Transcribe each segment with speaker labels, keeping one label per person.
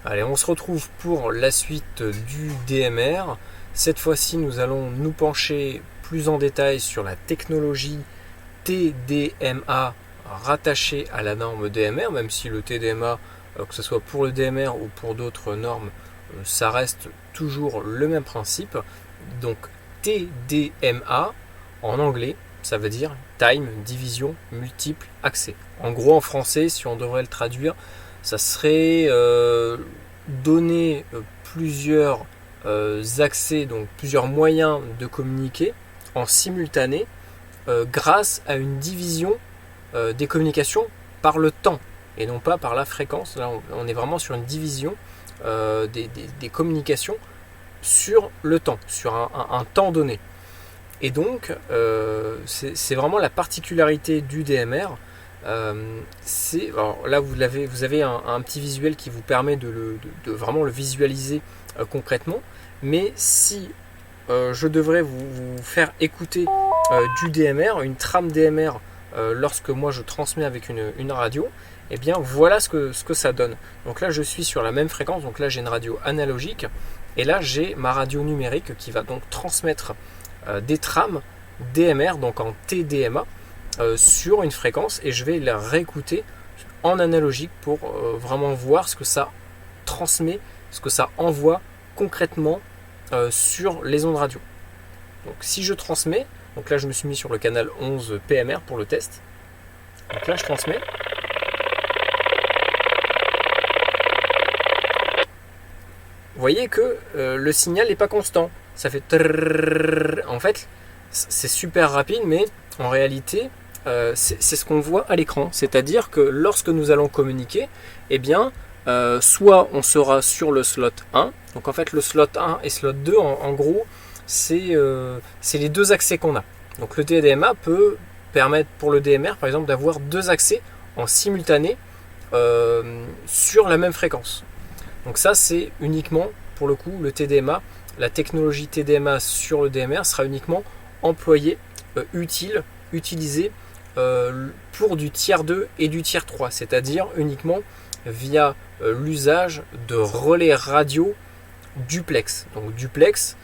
Speaker 1: Allez, on se retrouve pour la suite du DMR. Cette fois-ci, nous allons nous pencher plus en détail sur la technologie TDMA rattachée à la norme DMR, même si le TDMA, que ce soit pour le DMR ou pour d'autres normes, ça reste toujours le même principe. Donc TDMA, en anglais, ça veut dire Time, Division, Multiple, Accès. En gros, en français, si on devrait le traduire, ça serait donner plusieurs accès, donc plusieurs moyens de communiquer en simultané grâce à une division des communications par le temps et non pas par la fréquence. Là, on est vraiment sur une division des communications sur le temps, sur un temps donné. Et donc, c'est vraiment la particularité du DMR. Alors là, vous avez un petit visuel qui vous permet de vraiment le visualiser concrètement. Mais si je devrais vous faire écouter du DMR, une trame DMR, lorsque moi je transmets avec une radio, eh bien voilà ce que ça donne. Donc là, je suis sur la même fréquence. Donc là, j'ai une radio analogique. Et là, j'ai ma radio numérique qui va donc transmettre des trames DMR, donc en TDMA, sur une fréquence, et je vais la réécouter en analogique pour vraiment voir ce que ça transmet, ce que ça envoie concrètement sur les ondes radio. Donc si je transmets, donc là je me suis mis sur le canal 11 PMR pour le test, donc là je transmets. Vous voyez que le signal n'est pas constant, ça fait trrrr. En fait c'est super rapide, mais en réalité c'est ce qu'on voit à l'écran, c'est-à-dire que lorsque nous allons communiquer, eh bien soit on sera sur le slot 1, donc en fait le slot 1 et slot 2 en gros c'est les deux accès qu'on a. Donc le TDMA peut permettre pour le DMR par exemple d'avoir deux accès en simultané sur la même fréquence. Donc ça c'est uniquement pour le coup le TDMA, la technologie TDMA sur le DMR sera uniquement employée, utilisée pour du tiers 2 et du tiers 3, c'est-à-dire uniquement via l'usage de relais radio duplex. Donc duplex,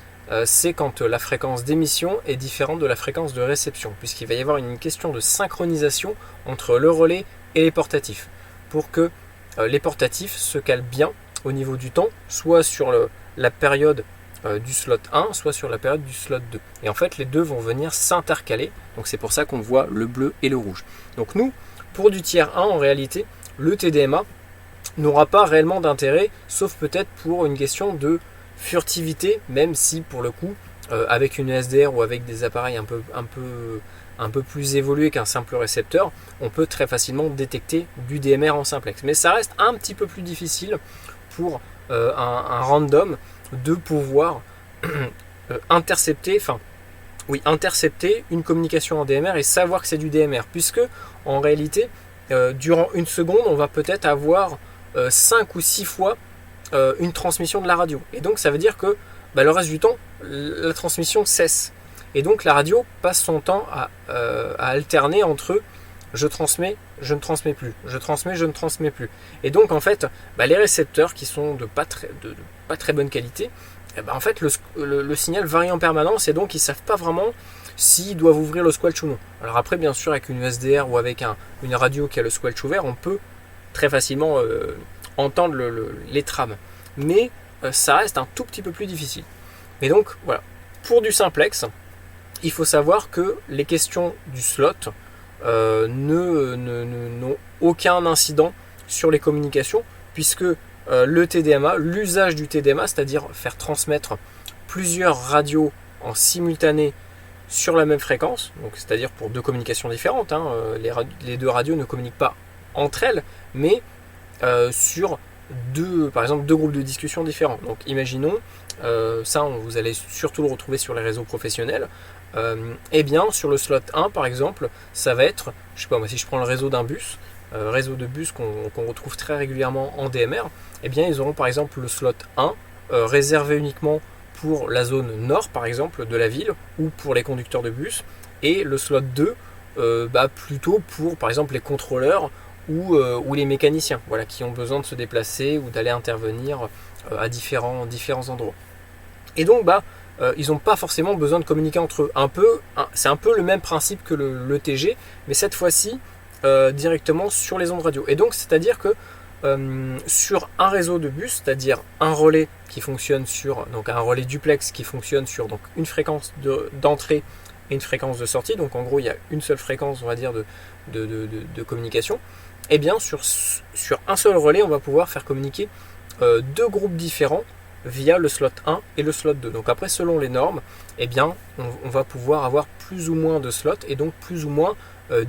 Speaker 1: c'est quand la fréquence d'émission est différente de la fréquence de réception, puisqu'il va y avoir une question de synchronisation entre le relais et les portatifs, pour que les portatifs se calent bien au niveau du temps, soit sur la période du slot 1, soit sur la période du slot 2. Et en fait, les deux vont venir s'intercaler, donc c'est pour ça qu'on voit le bleu et le rouge. Donc nous, pour du tiers 1, en réalité, le TDMA n'aura pas réellement d'intérêt, sauf peut-être pour une question de furtivité, même si pour le coup, avec une SDR ou avec des appareils un peu plus évolués qu'un simple récepteur, on peut très facilement détecter du DMR en simplex. Mais ça reste un petit peu plus difficile pour un random de pouvoir intercepter une communication en DMR et savoir que c'est du DMR, puisque en réalité, durant une seconde, on va peut-être avoir 5 ou 6 fois une transmission de la radio. Et donc ça veut dire que le reste du temps, la transmission cesse. Et donc la radio passe son temps à alterner entre je transmets, je ne transmets plus, je transmets, je ne transmets plus. Et donc en fait, les récepteurs qui sont de pas très bonne qualité, en fait le signal varie en permanence, et donc ils ne savent pas vraiment s'ils doivent ouvrir le squelch ou non. Alors après, bien sûr, avec une SDR ou avec une radio qui a le squelch ouvert, on peut très facilement entendre les trames. Mais ça reste un tout petit peu plus difficile. Et donc voilà, pour du simplex, il faut savoir que les questions du slot n'ont aucun incident sur les communications, puisque le TDMA, l'usage du TDMA, c'est-à-dire faire transmettre plusieurs radios en simultané sur la même fréquence, donc c'est-à-dire pour deux communications différentes, les deux radios ne communiquent pas entre elles, mais sur par exemple deux groupes de discussion différents. Donc imaginons, vous allez surtout le retrouver sur les réseaux professionnels, et bien sur le slot 1 par exemple, ça va être, je sais pas moi, si je prends le réseau d'un bus, réseau de bus qu'on retrouve très régulièrement en DMR, et bien ils auront par exemple le slot 1 réservé uniquement pour la zone nord par exemple de la ville, ou pour les conducteurs de bus, et le slot 2 plutôt pour par exemple les contrôleurs ou les mécaniciens, voilà, qui ont besoin de se déplacer ou d'aller intervenir à différents endroits. Et donc, ils n'ont pas forcément besoin de communiquer entre eux. C'est un peu le même principe que le TG, mais cette fois-ci directement sur les ondes radio. Et donc, c'est-à-dire que sur un réseau de bus, c'est-à-dire un relais qui fonctionne donc un relais duplex qui fonctionne sur donc une fréquence d'entrée et une fréquence de sortie, donc en gros il y a une seule fréquence, on va dire, de communication. Et bien sur un seul relais, on va pouvoir faire communiquer deux groupes différents via le slot 1 et le slot 2. Donc après, selon les normes, eh bien, on va pouvoir avoir plus ou moins de slots et donc plus ou moins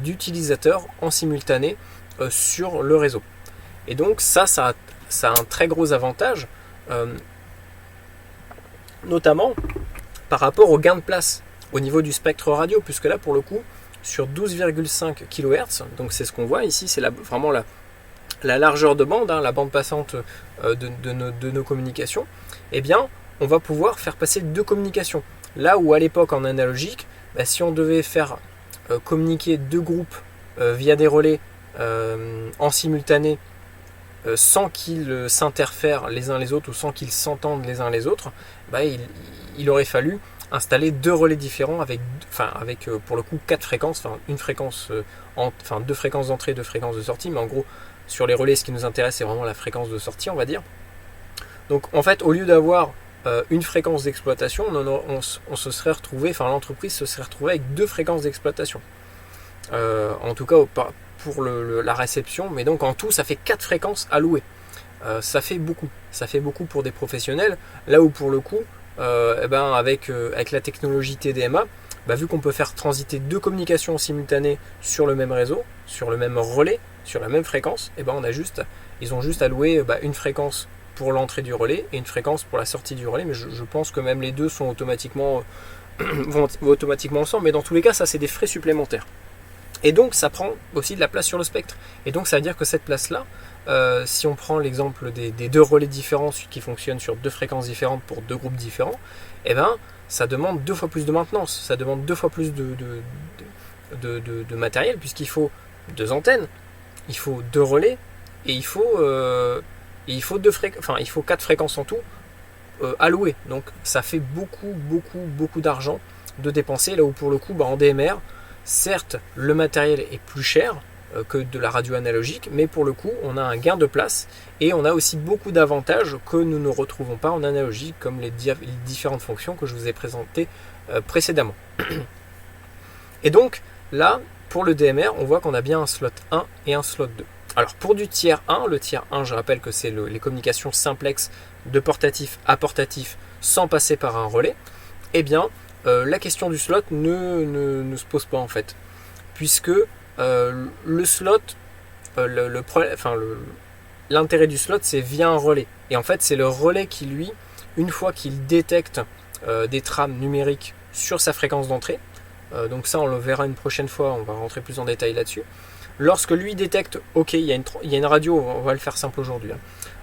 Speaker 1: d'utilisateurs en simultané sur le réseau. Et donc ça a un très gros avantage, notamment par rapport au gain de place au niveau du spectre radio, puisque là pour le coup, sur 12,5 kHz, donc c'est ce qu'on voit ici, c'est vraiment la largeur de bande, la bande passante de nos communications, eh bien on va pouvoir faire passer deux communications. Là où à l'époque en analogique, si on devait faire communiquer deux groupes via des relais en simultané, sans qu'ils s'interfèrent les uns les autres ou sans qu'ils s'entendent les uns les autres, il aurait fallu installer deux relais différents avec pour le coup quatre fréquences, deux fréquences d'entrée, deux fréquences de sortie, mais en gros sur les relais ce qui nous intéresse c'est vraiment la fréquence de sortie, on va dire. Donc en fait au lieu d'avoir une fréquence d'exploitation, on se serait retrouvé, l'entreprise se serait retrouvée avec deux fréquences d'exploitation. En tout cas pour la réception, mais donc en tout ça fait 4 fréquences à louer. Ça fait beaucoup pour des professionnels, là où pour le coup avec la technologie TDMA, vu qu'on peut faire transiter deux communications simultanées sur le même réseau, sur le même relais, sur la même fréquence, ils ont juste à louer une fréquence pour l'entrée du relais et une fréquence pour la sortie du relais, mais je pense que même les deux sont vont automatiquement ensemble, mais dans tous les cas ça c'est des frais supplémentaires. Et donc ça prend aussi de la place sur le spectre. Et donc ça veut dire que cette place-là, si on prend l'exemple des deux relais différents qui fonctionnent sur deux fréquences différentes pour deux groupes différents, ça demande 2 fois plus de maintenance, ça demande 2 fois plus de matériel, puisqu'il faut 2 antennes, il faut 2 relais, et il faut 4 fréquences en tout à louer. Donc ça fait beaucoup d'argent de dépenser, là où pour le coup en DMR, certes, le matériel est plus cher que de la radio analogique, mais pour le coup, on a un gain de place et on a aussi beaucoup d'avantages que nous ne retrouvons pas en analogique, comme les différentes fonctions que je vous ai présentées précédemment. Et donc, là, pour le DMR, on voit qu'on a bien un slot 1 et un slot 2. Alors, pour du tiers 1, le tiers 1, je rappelle que c'est les communications simplex de portatif à portatif sans passer par un relais, eh bien, la question du slot ne se pose pas en fait, puisque le slot, l'intérêt du slot c'est via un relais, et en fait c'est le relais qui lui, une fois qu'il détecte des trames numériques sur sa fréquence d'entrée, donc ça on le verra une prochaine fois, on va rentrer plus en détail là-dessus, lorsque lui détecte, ok il y a une radio, on va le faire simple aujourd'hui,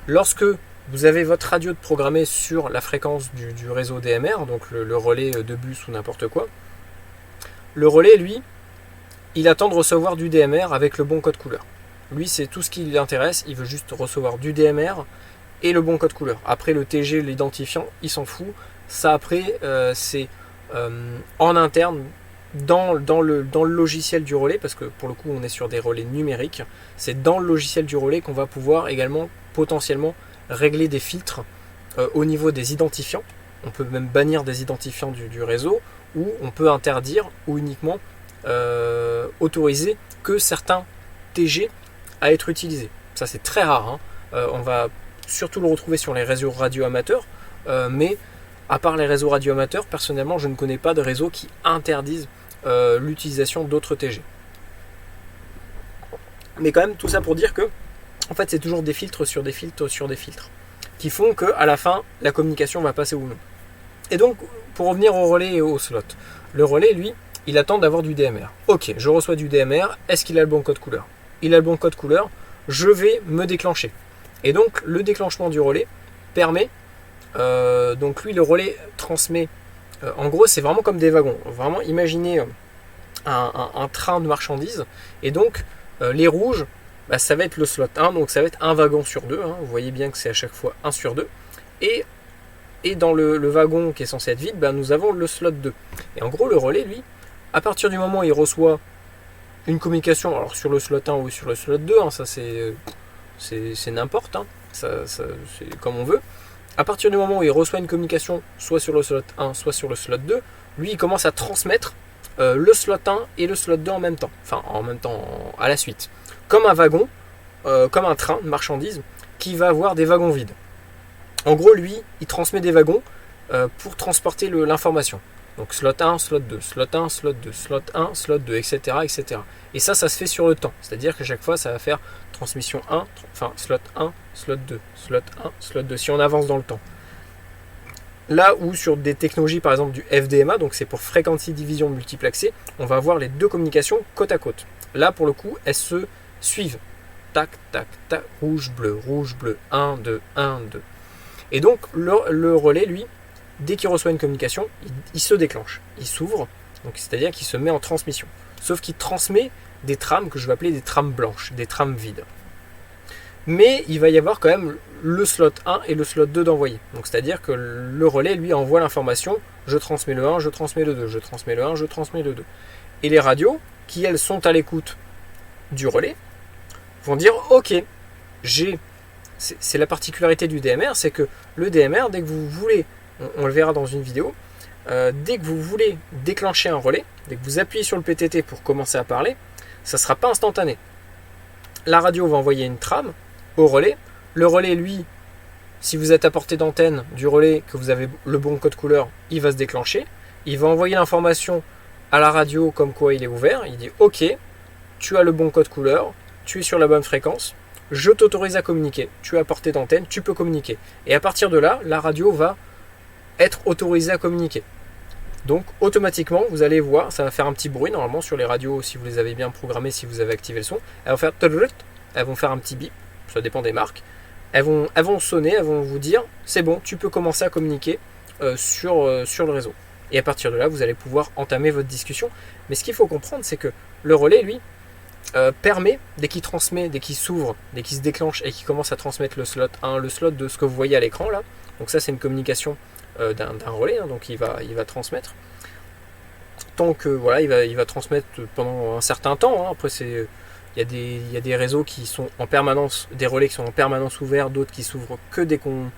Speaker 1: lorsque vous avez votre radio de programmer sur la fréquence du réseau DMR, donc le relais de bus ou n'importe quoi. Le relais, lui, il attend de recevoir du DMR avec le bon code couleur. Lui, c'est tout ce qui l'intéresse, il veut juste recevoir du DMR et le bon code couleur. Après, le TG, l'identifiant, il s'en fout. Ça, après, c'est en interne, dans le logiciel du relais, parce que pour le coup, on est sur des relais numériques. C'est dans le logiciel du relais qu'on va pouvoir également, potentiellement, régler des filtres au niveau des identifiants. On peut même bannir des identifiants du réseau, ou on peut interdire ou uniquement autoriser que certains TG à être utilisés. Ça c'est très rare, on va surtout le retrouver sur les réseaux radio amateurs, mais à part les réseaux radio amateurs, personnellement je ne connais pas de réseaux qui interdisent l'utilisation d'autres TG. Mais quand même tout ça pour dire que en fait, c'est toujours des filtres sur des filtres sur des filtres qui font qu'à la fin, la communication va passer ou non. Et donc, pour revenir au relais et au slot, le relais, lui, il attend d'avoir du DMR. Ok, je reçois du DMR, est-ce qu'il a le bon code couleur? Il a le bon code couleur, je vais me déclencher. Et donc, le déclenchement du relais permet, donc lui, le relais transmet, en gros, c'est vraiment comme des wagons. Vraiment, imaginez un train de marchandises, et donc, les rouges bah, ça va être le slot 1, donc ça va être un wagon sur deux, hein. Vous voyez bien que c'est à chaque fois 1 sur 2. Et dans le wagon qui est censé être vide, bah, nous avons le slot 2. Et en gros, le relais, lui, à partir du moment où il reçoit une communication, alors sur le slot 1 ou sur le slot 2, hein, ça c'est n'importe, hein, c'est comme on veut. À partir du moment où il reçoit une communication, soit sur le slot 1, soit sur le slot 2, lui, il commence à transmettre le slot 1 et le slot 2 en même temps. Enfin, en même temps, à la suite. Comme un wagon, comme un train de marchandises, qui va avoir des wagons vides. En gros, lui, il transmet des wagons pour transporter l'information. Donc slot 1, slot 2, slot 1, slot 2, slot 1, slot 2, etc. etc. Et ça se fait sur le temps. C'est-à-dire que chaque fois, ça va faire transmission 1, enfin slot 1, slot 2, slot 1, slot 2, si on avance dans le temps. Là où sur des technologies, par exemple du FDMA, donc c'est pour Frequency Division Multiplexé, on va avoir les deux communications côte à côte. Là, pour le coup, elles se suivent. Tac, tac, tac, rouge, bleu, 1, 2, 1, 2. Et donc, le relais, lui, dès qu'il reçoit une communication, il se déclenche, il s'ouvre, donc c'est-à-dire qu'il se met en transmission. Sauf qu'il transmet des trames que je vais appeler des trames blanches, des trames vides. Mais il va y avoir quand même le slot 1 et le slot 2 d'envoyer. Donc c'est-à-dire que le relais, lui, envoie l'information, je transmets le 1, je transmets le 2, je transmets le 1, je transmets le 2. Et les radios, qui elles sont à l'écoute du relais, vont dire ok, c'est la particularité du DMR, c'est que le DMR, dès que vous voulez, on le verra dans une vidéo, dès que vous voulez déclencher un relais, dès que vous appuyez sur le PTT pour commencer à parler, ça ne sera pas instantané. La radio va envoyer une trame au relais. Le relais, lui, si vous êtes à portée d'antenne du relais, que vous avez le bon code couleur, il va se déclencher. Il va envoyer l'information à la radio comme quoi il est ouvert. Il dit ok, tu as le bon code couleur, tu es sur la bonne fréquence, je t'autorise à communiquer. Tu es à portée d'antenne, tu peux communiquer. Et à partir de là, la radio va être autorisée à communiquer. Donc automatiquement, vous allez voir, ça va faire un petit bruit normalement sur les radios si vous les avez bien programmées, si vous avez activé le son. Elles vont faire un petit bip, ça dépend des marques. Elles vont sonner, elles vont vous dire c'est bon, tu peux commencer à communiquer sur le réseau. Et à partir de là, vous allez pouvoir entamer votre discussion. Mais ce qu'il faut comprendre, c'est que le relais, lui, permet, dès qu'il transmet, dès qu'il s'ouvre, dès qu'il se déclenche et qu'il commence à transmettre le slot 1, le slot de ce que vous voyez à l'écran là, donc ça c'est une communication d'un relais, hein, donc il va transmettre. Tant que voilà, il va transmettre pendant un certain temps. Hein. Après il y a des réseaux qui sont en permanence, des relais qui sont en permanence ouverts, d'autres qui s'ouvrent que dès qu'on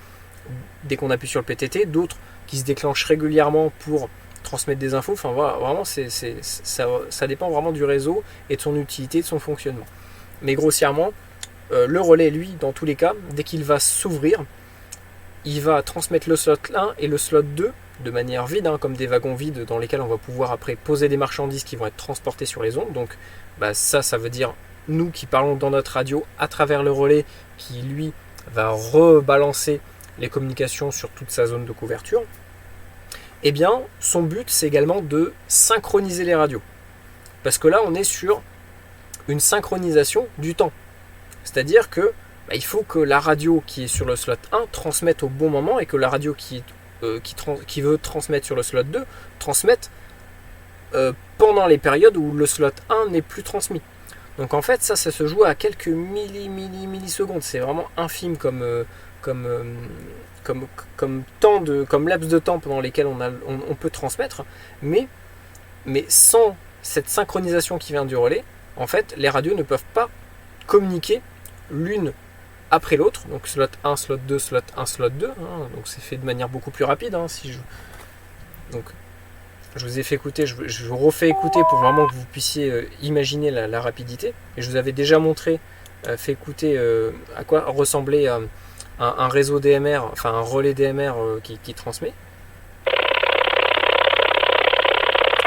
Speaker 1: appuie sur le PTT, d'autres qui se déclenchent régulièrement pour transmettre des infos. Enfin voilà, vraiment ça dépend vraiment du réseau et de son utilité, de son fonctionnement. Mais grossièrement, le relais, lui, dans tous les cas, dès qu'il va s'ouvrir, il va transmettre le slot 1 et le slot 2 de manière vide, hein, comme des wagons vides dans lesquels on va pouvoir après poser des marchandises qui vont être transportées sur les ondes. Donc ça veut dire nous qui parlons dans notre radio à travers le relais qui lui va rebalancer les communications sur toute sa zone de couverture. Eh bien, son but, c'est également de synchroniser les radios. Parce que là, on est sur une synchronisation du temps. C'est-à-dire que il faut que la radio qui est sur le slot 1 transmette au bon moment et que la radio qui veut transmettre sur le slot 2 transmette pendant les périodes où le slot 1 n'est plus transmis. Donc en fait, ça se joue à quelques millisecondes. C'est vraiment infime comme laps de temps pendant lesquels on peut transmettre, mais sans cette synchronisation qui vient du relais, en fait, les radios ne peuvent pas communiquer l'une après l'autre, donc slot 1, slot 2, slot 1, slot 2, hein, donc c'est fait de manière beaucoup plus rapide. Hein, donc, je vous ai fait écouter, je vous refais écouter pour vraiment que vous puissiez imaginer la rapidité, et je vous avais déjà montré, fait écouter à quoi ressemblait un réseau DMR, enfin un relais DMR qui transmet.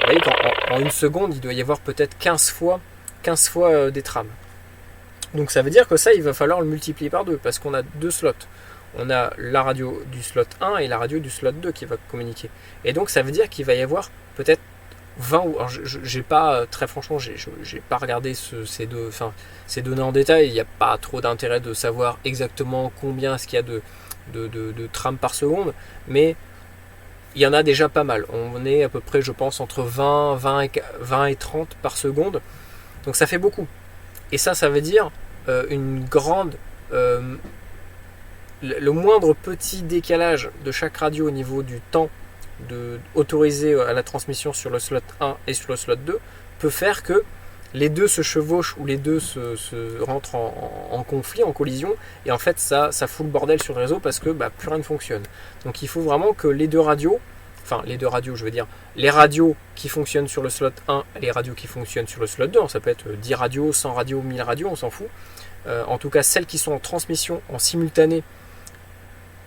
Speaker 1: Vous voyez qu'en une seconde, il doit y avoir peut-être 15 fois des trames. Donc ça veut dire que ça, il va falloir le multiplier par 2, parce qu'on a 2 slots. On a la radio du slot 1 et la radio du slot 2 qui va communiquer. Et donc ça veut dire qu'il va y avoir peut-être 20 ou... Alors j'ai pas, très franchement, j'ai pas regardé ces données en détail. Il n'y a pas trop d'intérêt de savoir exactement combien est-ce qu'il y a de trames par seconde, mais il y en a déjà pas mal. On est à peu près, je pense, entre 20 et 30 par seconde. Donc ça fait beaucoup. Et ça veut dire une grande... le moindre petit décalage de chaque radio au niveau du temps autorisé à la transmission sur le slot 1 et sur le slot 2 peut faire que les deux se chevauchent ou les deux se rentrent en conflit, en collision, et en fait ça fout le bordel sur le réseau parce que plus rien ne fonctionne. Donc il faut vraiment que les deux radios, je veux dire, les radios qui fonctionnent sur le slot 1 et les radios qui fonctionnent sur le slot 2, ça peut être 10 radios, 100 radios, 1000 radios, on s'en fout. En tout cas, celles qui sont en transmission en simultané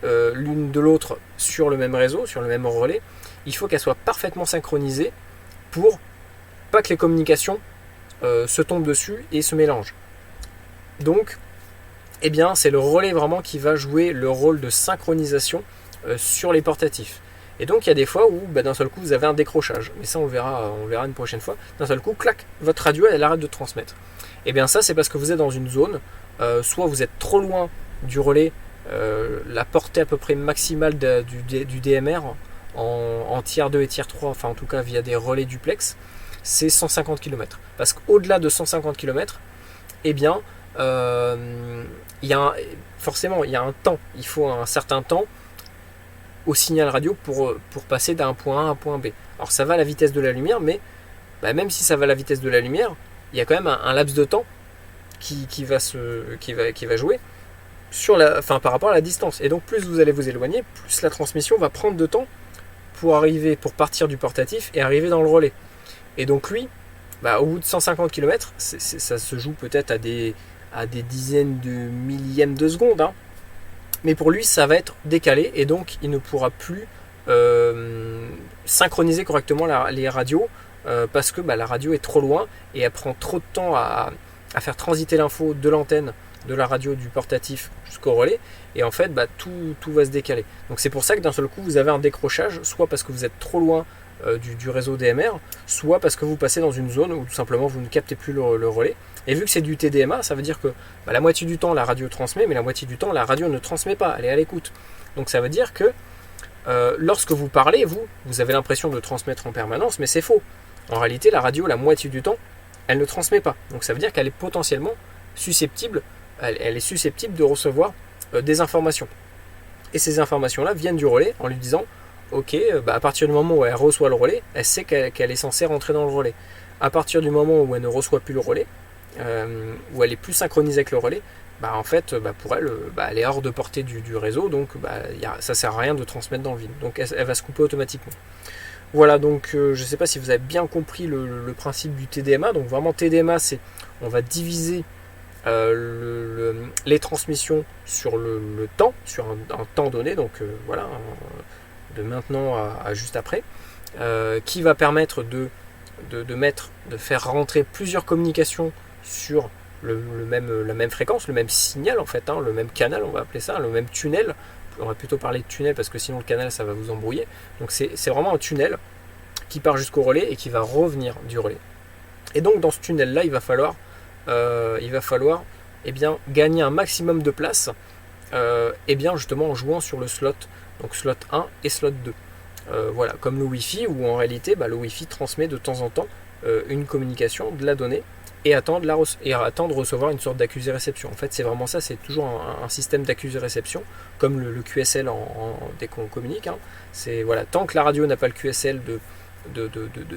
Speaker 1: l'une de l'autre sur le même réseau, sur le même relais, il faut qu'elles soient parfaitement synchronisées pour pas que les communications se tombent dessus et se mélangent. Donc, c'est le relais vraiment qui va jouer le rôle de synchronisation sur les portatifs. Et donc il y a des fois où d'un seul coup vous avez un décrochage, mais ça on verra une prochaine fois. D'un seul coup, clac, votre radio elle arrête de transmettre. Et ça c'est parce que vous êtes dans une zone, soit vous êtes trop loin du relais, la portée à peu près maximale du DMR en tiers 2 et tiers 3, enfin en tout cas via des relais duplex, c'est 150 km. Parce qu'au-delà de 150 km, forcément il y a un temps, il faut un certain temps au signal radio pour passer d'un point A à un point B. Alors ça va à la vitesse de la lumière, mais même si ça va à la vitesse de la lumière, il y a quand même un laps de temps qui va jouer par rapport à la distance. Et donc plus vous allez vous éloigner, plus la transmission va prendre de temps pour partir du portatif et arriver dans le relais. Et donc lui, au bout de 150 km, ça se joue peut-être à des dizaines de millièmes de seconde, hein. Mais pour lui, ça va être décalé et donc il ne pourra plus synchroniser correctement les radios parce que la radio est trop loin et elle prend trop de temps à faire transiter l'info de l'antenne de la radio du portatif jusqu'au relais, et en fait tout va se décaler. Donc c'est pour ça que d'un seul coup vous avez un décrochage, soit parce que vous êtes trop loin du réseau DMR, soit parce que vous passez dans une zone où tout simplement vous ne captez plus le relais. Et vu que c'est du TDMA, ça veut dire que la moitié du temps la radio transmet, mais la moitié du temps la radio ne transmet pas, elle est à l'écoute. Donc ça veut dire que lorsque vous parlez, vous avez l'impression de transmettre en permanence, mais c'est faux. En réalité, la radio, la moitié du temps, elle ne transmet pas. Donc ça veut dire qu'elle est potentiellement susceptible, elle est susceptible de recevoir des informations. Et ces informations-là viennent du relais en lui disant ok, à partir du moment où elle reçoit le relais, elle sait qu'elle est censée rentrer dans le relais. À partir du moment où elle ne reçoit plus le relais, où elle est plus synchronisée avec le relais, pour elle, elle est hors de portée du réseau, donc ça sert à rien de transmettre dans le vide. Donc elle va se couper automatiquement. Voilà, donc je ne sais pas si vous avez bien compris le principe du TDMA. Donc vraiment TDMA, c'est on va diviser les transmissions sur le temps, sur un temps donné, donc de maintenant à juste après, qui va permettre de faire rentrer plusieurs communications sur la même fréquence, le même signal en fait, le même canal, on va appeler ça, le même tunnel. On va plutôt parler de tunnel parce que sinon le canal ça va vous embrouiller. Donc c'est vraiment un tunnel qui part jusqu'au relais et qui va revenir du relais. Et donc dans ce tunnel là il va falloir gagner un maximum de place justement en jouant sur le slot, donc slot 1 et slot 2. Voilà, comme le Wi-Fi où en réalité le Wi-Fi transmet de temps en temps une communication, de la donnée et attend de recevoir une sorte d'accusé-réception. En fait c'est vraiment ça, c'est toujours un système d'accusé-réception comme le QSL dès qu'on communique, hein. C'est voilà, tant que la radio n'a pas le QSL de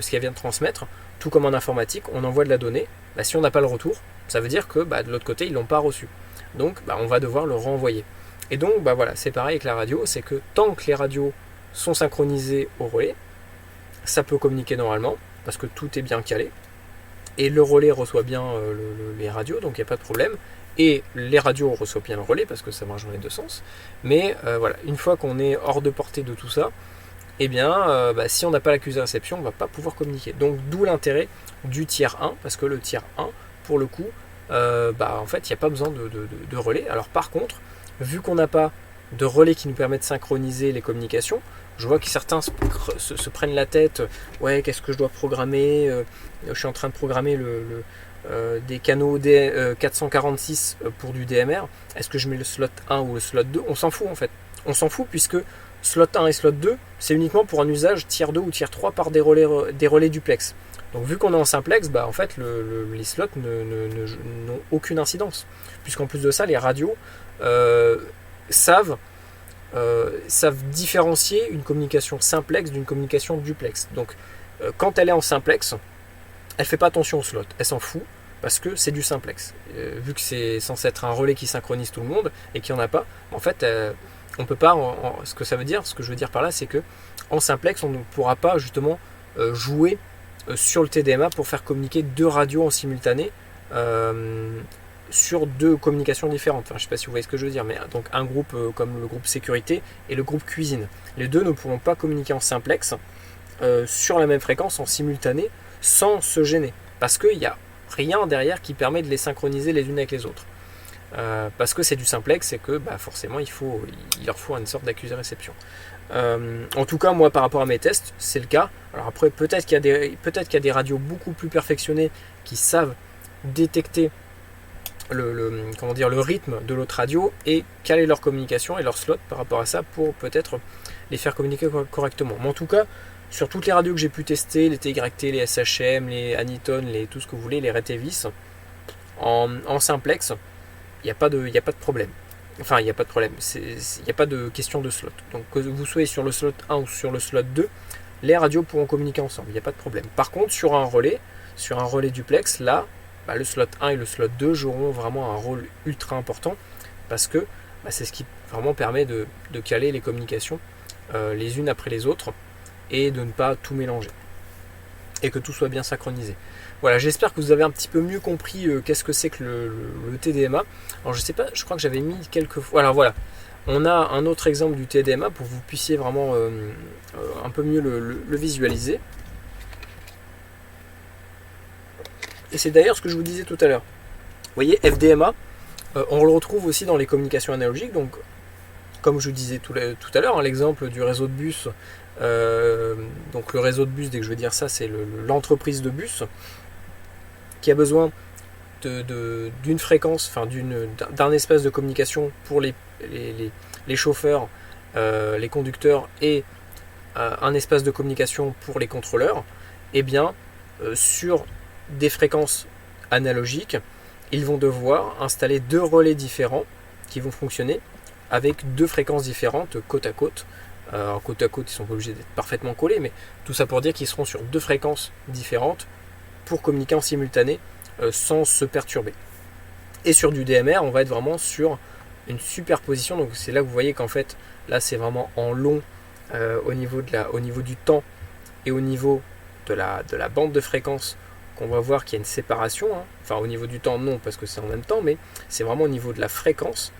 Speaker 1: ce qu'elle vient de transmettre, tout comme en informatique, on envoie de la donnée, si on n'a pas le retour, ça veut dire que de l'autre côté ils l'ont pas reçu, donc on va devoir le renvoyer. Et donc voilà, c'est pareil avec la radio, c'est que tant que les radios sont synchronisées au relais, ça peut communiquer normalement parce que tout est bien calé et le relais reçoit bien les radios, donc il n'y a pas de problème, et les radios reçoivent bien le relais parce que ça marche dans les deux sens. Mais voilà, une fois qu'on est hors de portée de tout ça, si on n'a pas l'accusé-réception, on ne va pas pouvoir communiquer. Donc d'où l'intérêt du tiers 1, parce que le tiers 1, pour le coup, en fait, il n'y a pas besoin de relais. Alors par contre, vu qu'on n'a pas de relais qui nous permet de synchroniser les communications, je vois que certains se prennent la tête, ouais, qu'est-ce que je dois programmer, je suis en train de programmer des canaux 446 pour du DMR, est-ce que je mets le slot 1 ou le slot 2? On s'en fout en fait. On s'en fout puisque slot 1 et slot 2, c'est uniquement pour un usage tier 2 ou tier 3 par des relais duplex. Donc vu qu'on est en simplex, en fait les slots n'ont aucune incidence. Puisqu'en plus de ça, les radios savent différencier une communication simplex d'une communication duplex. Donc quand elle est en simplex, elle fait pas attention au slot, elle s'en fout, parce que c'est du simplex. Vu que c'est censé être un relais qui synchronise tout le monde, et qu'il n'y en a pas, en fait, on peut pas, ce que je veux dire par là, c'est que en simplex, on ne pourra pas justement jouer sur le TDMA pour faire communiquer deux radios en simultané sur deux communications différentes. Enfin, je ne sais pas si vous voyez ce que je veux dire, mais donc un groupe comme le groupe sécurité et le groupe cuisine. Les deux ne pourront pas communiquer en simplex sur la même fréquence en simultané sans se gêner. Parce qu'il n'y a rien derrière qui permet de les synchroniser les unes avec les autres. Parce que c'est du simplex et que forcément il leur faut une sorte d'accusé-réception. En tout cas, moi par rapport à mes tests, c'est le cas. Alors après, peut-être qu'il y a des radios beaucoup plus perfectionnées qui savent détecter le rythme de l'autre radio et caler leur communication et leur slot par rapport à ça pour peut-être les faire communiquer correctement. Mais en tout cas, sur toutes les radios que j'ai pu tester, les TYT, les SHM, les Anyton, tout ce que vous voulez, les Retevis, en simplex, il n'y a pas de problème. Enfin, il n'y a pas de problème, il n'y a pas de question de slot. Donc que vous soyez sur le slot 1 ou sur le slot 2, les radios pourront communiquer ensemble, il n'y a pas de problème. Par contre, sur un relais duplex, là, le slot 1 et le slot 2 joueront vraiment un rôle ultra important parce que c'est ce qui vraiment permet de caler les communications les unes après les autres et de ne pas tout mélanger et que tout soit bien synchronisé. Voilà, j'espère que vous avez un petit peu mieux compris qu'est-ce que c'est que le TDMA. Alors je sais pas, je crois que j'avais mis quelques fois. Alors voilà, on a un autre exemple du TDMA pour que vous puissiez vraiment un peu mieux le visualiser. Et c'est d'ailleurs ce que je vous disais tout à l'heure. Vous voyez, FDMA, on le retrouve aussi dans les communications analogiques. Donc, comme je vous disais tout à l'heure, l'exemple du réseau de bus. Donc le réseau de bus, dès que je veux dire ça, c'est l'entreprise de bus qui a besoin d'une fréquence, d'un espace de communication pour les chauffeurs, les conducteurs et un espace de communication pour les contrôleurs. Et bien, sur des fréquences analogiques, ils vont devoir installer deux relais différents qui vont fonctionner avec deux fréquences différentes côte à côte. Alors côte à côte, ils ne sont pas obligés d'être parfaitement collés, mais tout ça pour dire qu'ils seront sur deux fréquences différentes pour communiquer en simultané sans se perturber. Et sur du DMR, on va être vraiment sur une superposition. Donc c'est là que vous voyez qu'en fait, là c'est vraiment en long au niveau du temps et au niveau de la bande de fréquence qu'on va voir qu'il y a une séparation. Enfin au niveau du temps non parce que c'est en même temps, mais c'est vraiment au niveau de la fréquence,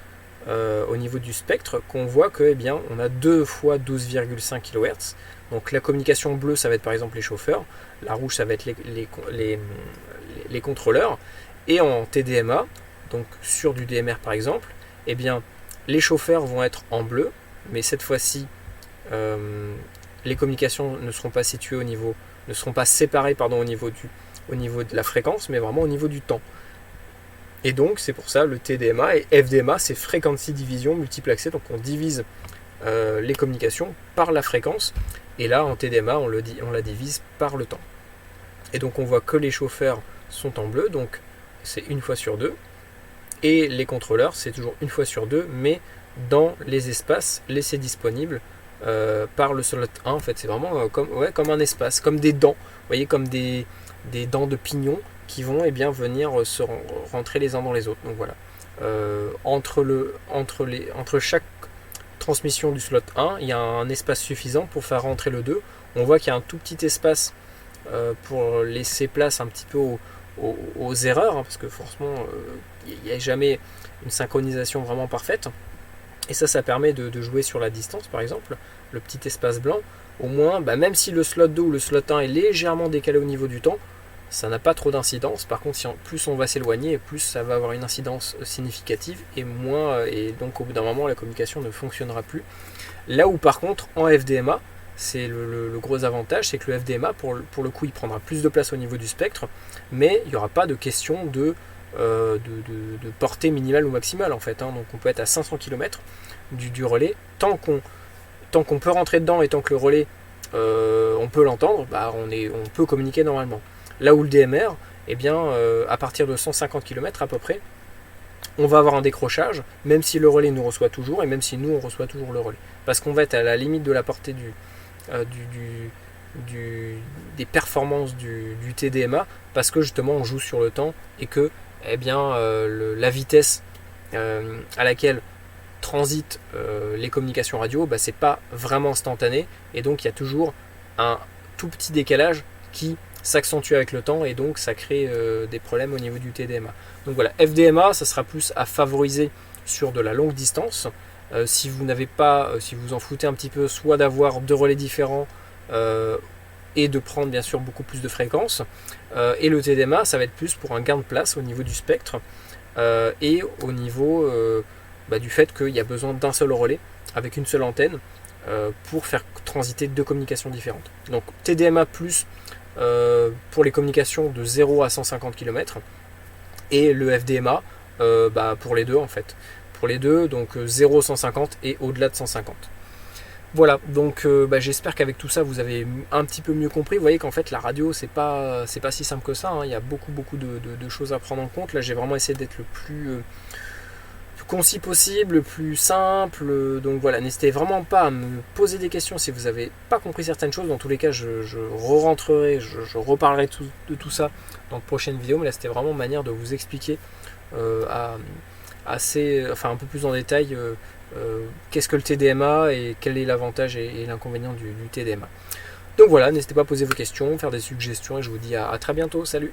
Speaker 1: au niveau du spectre, qu'on voit que on a 2 fois 12,5 kHz. Donc la communication bleue ça va être par exemple les chauffeurs, la rouge ça va être les contrôleurs, et en TDMA, donc sur du DMR par exemple, les chauffeurs vont être en bleu, mais cette fois-ci les communications ne seront pas situées ne seront pas séparées au niveau de la fréquence, mais vraiment au niveau du temps. Et donc c'est pour ça le TDMA et FDMA, c'est frequency division multiplexée, donc on divise les communications par la fréquence, et là en TDMA on la divise par le temps. Et donc on voit que les chauffeurs sont en bleu, donc c'est une fois sur deux, et les contrôleurs c'est toujours une fois sur deux, mais dans les espaces laissés disponibles par le slot 1. En fait c'est vraiment comme un espace, comme des dents, vous voyez, comme des dents de pignon qui vont venir se rentrer les uns dans les autres. Donc voilà, entre chaque transmission du slot 1, il y a un espace suffisant pour faire rentrer le 2. On voit qu'il y a un tout petit espace pour laisser place un petit peu aux erreurs, parce que forcément il n'y a jamais une synchronisation vraiment parfaite, et ça permet de jouer sur la distance. Par exemple, le petit espace blanc, au moins, même si le slot 2 ou le slot 1 est légèrement décalé au niveau du temps, ça n'a pas trop d'incidence. Par contre, plus on va s'éloigner, plus ça va avoir une incidence significative, et donc au bout d'un moment la communication ne fonctionnera plus. Là où par contre en FDMA, c'est le gros avantage, c'est que le FDMA pour le coup il prendra plus de place au niveau du spectre, mais il n'y aura pas de question de portée minimale ou maximale en fait. Donc on peut être à 500 km du relais, tant qu'on peut rentrer dedans et tant que le relais on peut l'entendre, on peut communiquer normalement. Là où le DMR, eh bien, à partir de 150 km à peu près, on va avoir un décrochage, même si le relais nous reçoit toujours, et même si nous, on reçoit toujours le relais. Parce qu'on va être à la limite de la portée des performances du TDMA, parce que justement, on joue sur le temps, et que eh bien, la vitesse à laquelle transitent les communications radio, c'est pas vraiment instantané, et donc il y a toujours un tout petit décalage qui s'accentue avec le temps, et donc ça crée des problèmes au niveau du TDMA. Donc voilà, FDMA, ça sera plus à favoriser sur de la longue distance. Si vous n'avez pas, si vous en foutez un petit peu, soit d'avoir deux relais différents et de prendre bien sûr beaucoup plus de fréquences. Et le TDMA, ça va être plus pour un gain de place au niveau du spectre et au niveau du fait qu'il y a besoin d'un seul relais avec une seule antenne pour faire transiter deux communications différentes. Donc TDMA plus pour les communications de 0 à 150 km et le FDMA pour les deux en fait. Pour les deux, donc 0 150 et au-delà de 150. Voilà, donc j'espère qu'avec tout ça vous avez un petit peu mieux compris. Vous voyez qu'en fait la radio c'est pas si simple que ça, hein. Il y a beaucoup de choses à prendre en compte. Là j'ai vraiment essayé d'être le plus concis possible, le plus simple. Donc voilà, n'hésitez vraiment pas à me poser des questions si vous n'avez pas compris certaines choses. Dans tous les cas, je re-rentrerai, je reparlerai de tout ça dans de prochaines vidéos. Mais là, c'était vraiment une manière de vous expliquer un peu plus en détail qu'est-ce que le TDMA et quel est l'avantage et l'inconvénient du TDMA. Donc voilà, n'hésitez pas à poser vos questions, faire des suggestions et je vous dis à très bientôt. Salut!